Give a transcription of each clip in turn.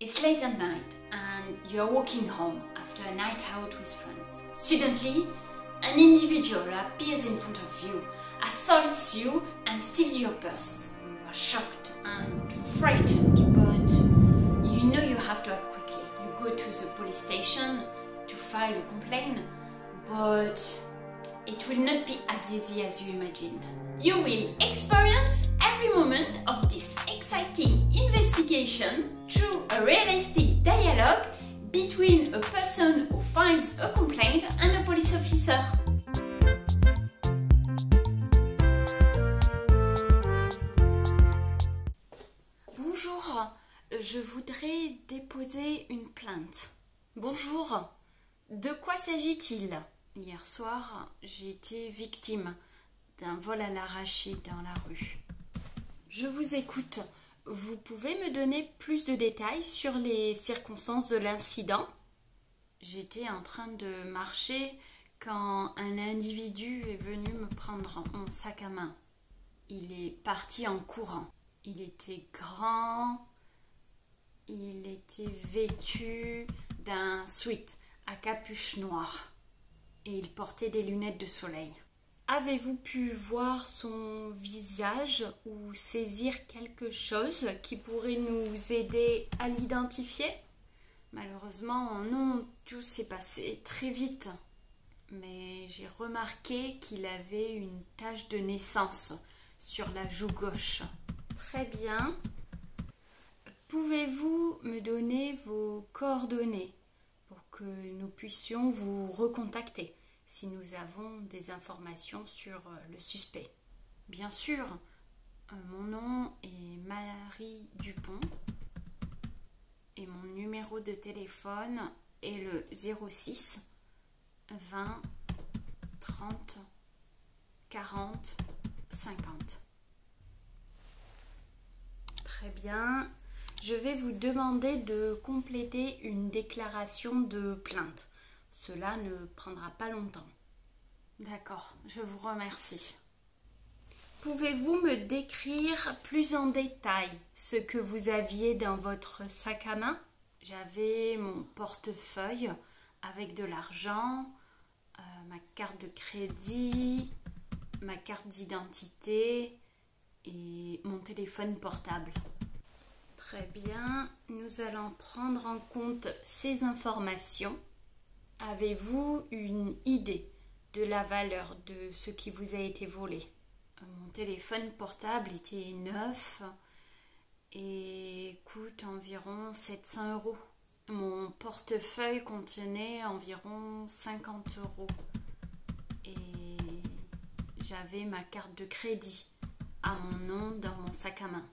It's late at night and you're walking home after a night out with friends. Suddenly, an individual appears in front of you, assaults you and steals your purse. You are shocked and frightened, but you know you have to act quickly. You go to the police station to file a complaint, but it will not be as easy as you imagined. You will experience every moment of this exciting investigation through a realistic dialogue between a person who files a complaint and a police officer. Bonjour, je voudrais déposer une plainte. Bonjour, de quoi s'agit-il? Hier soir, j'ai été victime d'un vol à l'arraché dans la rue. Je vous écoute. Vous pouvez me donner plus de détails sur les circonstances de l'incident? J'étais en train de marcher quand un individu est venu me prendre mon sac à main. Il est parti en courant. Il était grand, il était vêtu d'un sweat à capuche noire et il portait des lunettes de soleil. Avez-vous pu voir son visage ou saisir quelque chose qui pourrait nous aider à l'identifier? Malheureusement, non, tout s'est passé très vite. Mais j'ai remarqué qu'il avait une tache de naissance sur la joue gauche. Très bien. Pouvez-vous me donner vos coordonnées pour que nous puissions vous recontacter si nous avons des informations sur le suspect? Bien sûr, mon nom est Marie Dupont et mon numéro de téléphone est le 06 20 30 40 50. Très bien. Je vais vous demander de compléter une déclaration de plainte. Cela ne prendra pas longtemps. D'accord, je vous remercie. Pouvez-vous me décrire plus en détail ce que vous aviez dans votre sac à main? J'avais mon portefeuille avec de l'argent, ma carte de crédit, ma carte d'identité et mon téléphone portable. Très bien, nous allons prendre en compte ces informations. Avez-vous une idée de la valeur de ce qui vous a été volé? Mon téléphone portable était neuf et coûte environ 700 €. Mon portefeuille contenait environ 50 € et j'avais ma carte de crédit à mon nom dans mon sac à main.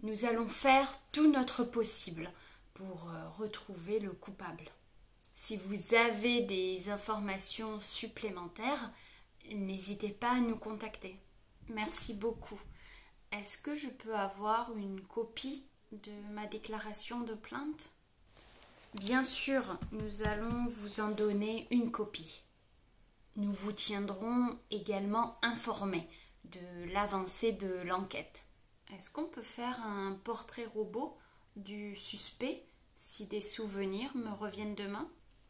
Nous allons faire tout notre possible pour retrouver le coupable. Si vous avez des informations supplémentaires, n'hésitez pas à nous contacter. Merci beaucoup. Est-ce que je peux avoir une copie de ma déclaration de plainte? Bien sûr, nous allons vous en donner une copie. Nous vous tiendrons également informés de l'avancée de l'enquête. Est-ce qu'on peut faire un portrait robot du suspect si des souvenirs me reviennent demain?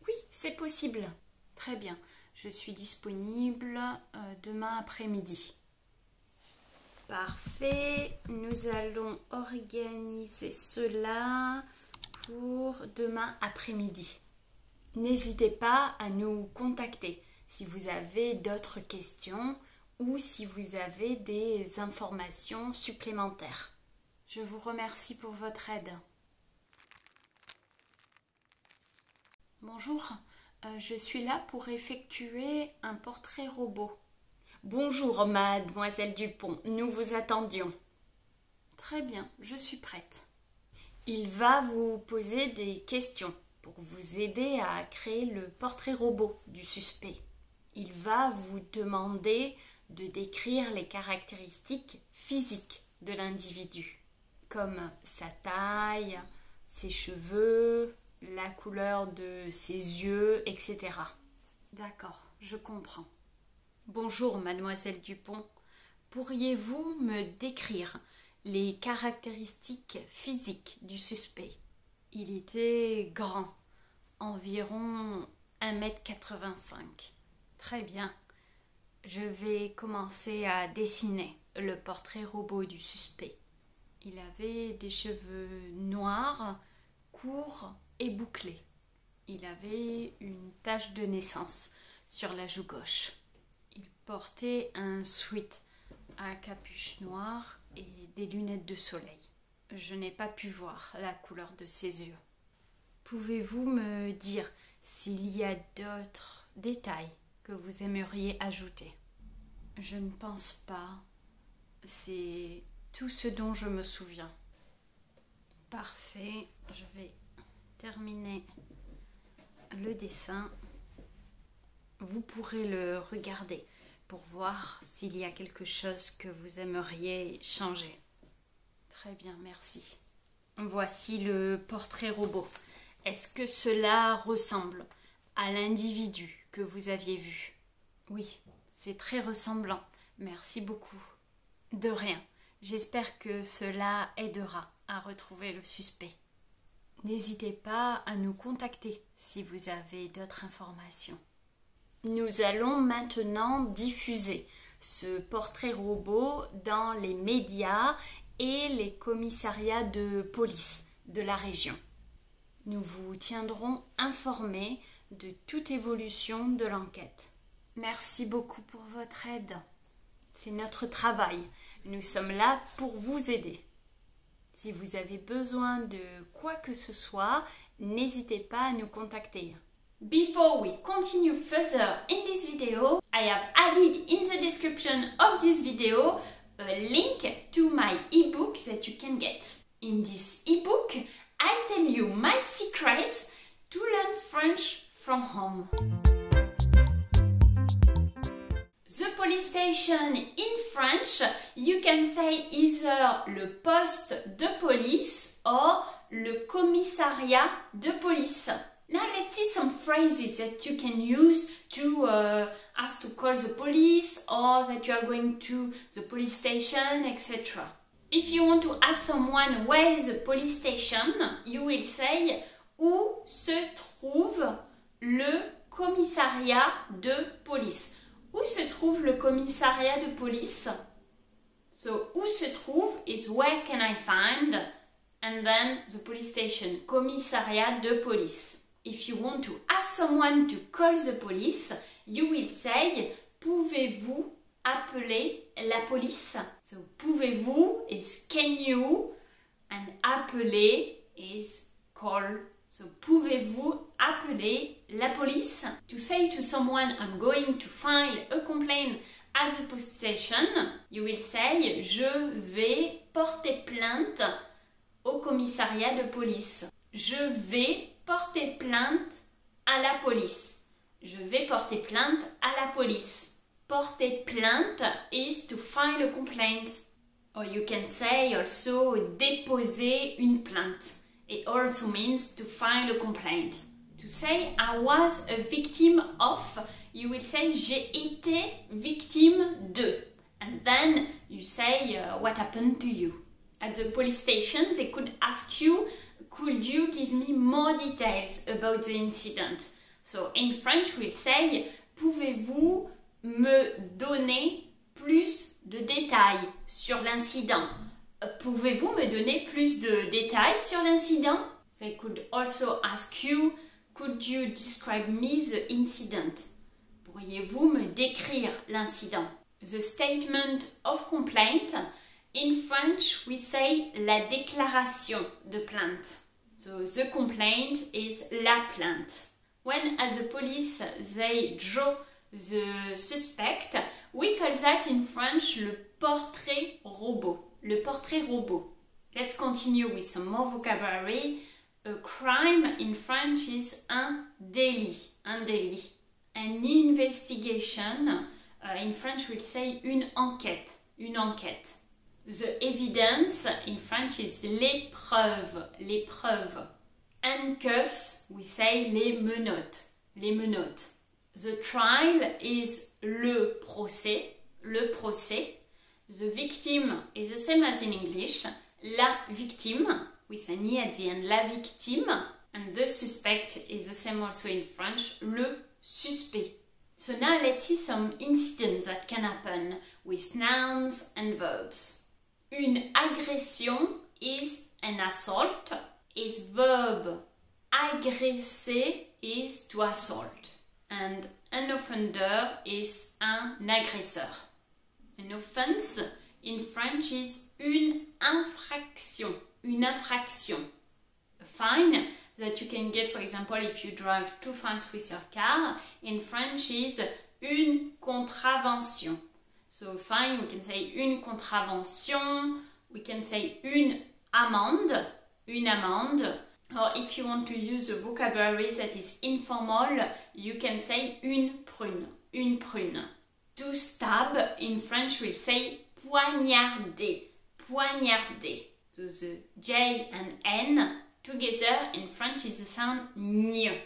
Oui, c'est possible. Très bien, je suis disponible demain après-midi. Parfait, nous allons organiser cela pour demain après-midi. N'hésitez pas à nous contacter si vous avez d'autres questions ou si vous avez des informations supplémentaires. Je vous remercie pour votre aide. Bonjour, je suis là pour effectuer un portrait robot. Bonjour, mademoiselle Dupont, nous vous attendions. Très bien, je suis prête. Il va vous poser des questions pour vous aider à créer le portrait robot du suspect. Il va vous demander de décrire les caractéristiques physiques de l'individu, comme sa taille, ses cheveux, la couleur de ses yeux, etc. D'accord, je comprends. Bonjour, mademoiselle Dupont. Pourriez-vous me décrire les caractéristiques physiques du suspect? Il était grand, environ 1,85 m. Très bien. Je vais commencer à dessiner le portrait robot du suspect. Il avait des cheveux noirs, courts et bouclés. Il avait une tache de naissance sur la joue gauche. Il portait un sweat à capuche noire et des lunettes de soleil. Je n'ai pas pu voir la couleur de ses yeux. Pouvez-vous me dire s'il y a d'autres détails que vous aimeriez ajouter? Je ne pense pas. C'est tout ce dont je me souviens. Parfait. Je vais terminer le dessin. Vous pourrez le regarder pour voir s'il y a quelque chose que vous aimeriez changer. Très bien, merci. Voici le portrait robot. Est-ce que cela ressemble à l'individu que vous aviez vu? Oui, c'est très ressemblant. Merci beaucoup. De rien. J'espère que cela aidera à retrouver le suspect. N'hésitez pas à nous contacter si vous avez d'autres informations. Nous allons maintenant diffuser ce portrait robot dans les médias et les commissariats de police de la région. Nous vous tiendrons informés de toute évolution de l'enquête. Merci beaucoup pour votre aide. C'est notre travail. Nous sommes là pour vous aider. Si vous avez besoin de quoi que ce soit, n'hésitez pas à nous contacter. Before we continue further in this video, I have added in the description of this video a link to my ebook that you can get. In this ebook, I tell you my secrets to learn French from home. The police station in French, you can say either le poste de police or le commissariat de police. Now let's see some phrases that you can use to ask to call the police or that you are going to the police station, etc. If you want to ask someone where is the police station, you will say où se trouve le commissariat de police. Où se trouve le commissariat de police? So, où se trouve is where can I find, and then the police station, commissariat de police. If you want to ask someone to call the police, you will say, pouvez-vous appeler la police? So, pouvez-vous is can you, and appeler is call. So, pouvez-vous appeler la police? To say to someone, I'm going to file a complaint at the police station, you will say, je vais porter plainte au commissariat de police. Je vais porter plainte à la police. Je vais porter plainte à la police. Porter plainte is to file a complaint. Or you can say also déposer une plainte. It also means to file a complaint. To say I was a victim of, you will say j'ai été victime de. And then you say what happened to you. At the police station, they could ask you, could you give me more details about the incident? So in French, we'll say, pouvez-vous me donner plus de détails sur l'incident? Pouvez-vous me donner plus de détails sur l'incident? They could also ask you, could you describe me the incident? Pourriez-vous me décrire l'incident? The statement of complaint, in French we say la déclaration de plainte. So the complaint is la plainte. When at the police they draw the suspect, we call that in French le portrait robot. Le portrait robot. Let's continue with some more vocabulary. A crime in French is un délit. Un délit. An investigation, in French we'll say une enquête. Une enquête. The evidence in French is les preuves. Les preuves. Handcuffs, we say les menottes. Les menottes. The trial is le procès. Le procès. The victim is the same as in English. La victime. with an E at the end, la victime. And the suspect is the same also in French, le suspect. So now let's see some incidents that can happen with nouns and verbs. Une agression is an assault, is verb agresser is to assault. And an offender is un agresseur. An offense in French is une infraction. Une infraction. A fine that you can get, for example, if you drive too fast with your car, in French is une contravention. So fine, we can say une contravention, we can say une amende, or if you want to use a vocabulary that is informal, you can say une prune. To stab, in French we say poignarder. So the J and N together in French is the sound ñ.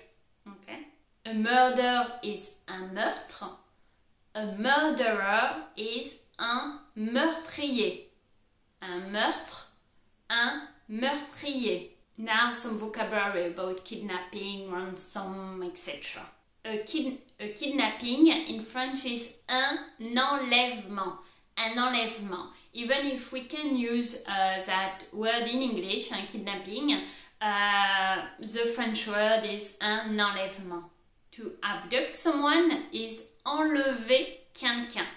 Okay? A murder is un meurtre. A murderer is un meurtrier. Un meurtre, un meurtrier. Now some vocabulary about kidnapping, ransom, etc. A kidnapping in French is un enlèvement. An enlèvement. Even if we can use that word in English, kidnapping, the French word is un enlèvement. To abduct someone is enlever quelqu'un.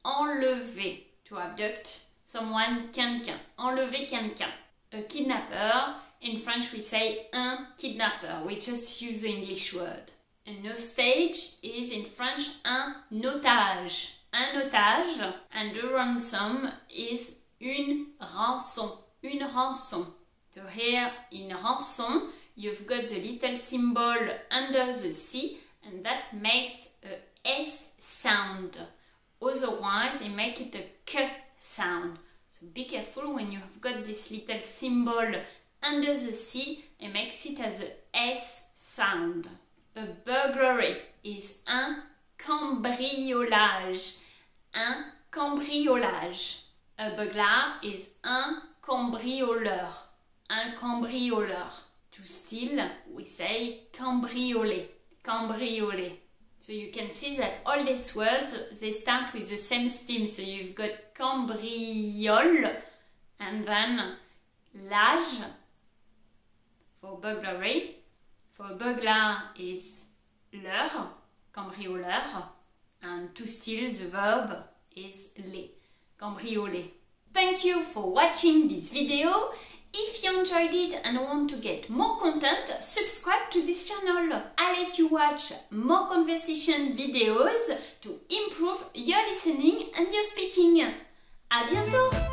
Enlever. To abduct someone, quelqu'un. Enlever quelqu'un. A kidnapper, in French we say un kidnapper. We just use the English word. An hostage is in French un otage. Un otage, and a ransom is une rançon. Une rançon. So here in rançon, you've got the little symbol under the C, and that makes a S sound. Otherwise, it makes it a K sound. So be careful when you have got this little symbol under the C, it makes it as a S sound. A burglary is un cambriolage. Un cambriolage. A burglar is un cambrioleur. Un cambrioleur. To steal, we say cambrioler. Cambrioler. So you can see that all these words, they start with the same stem. So you've got cambriole and then lage for burglary. For burglar is l'heure, cambrioleur. And to steal, the verb is les. Cambrioler. Thank you for watching this video. If you enjoyed it and want to get more content, subscribe to this channel. I'll let you watch more conversation videos to improve your listening and your speaking. À bientôt!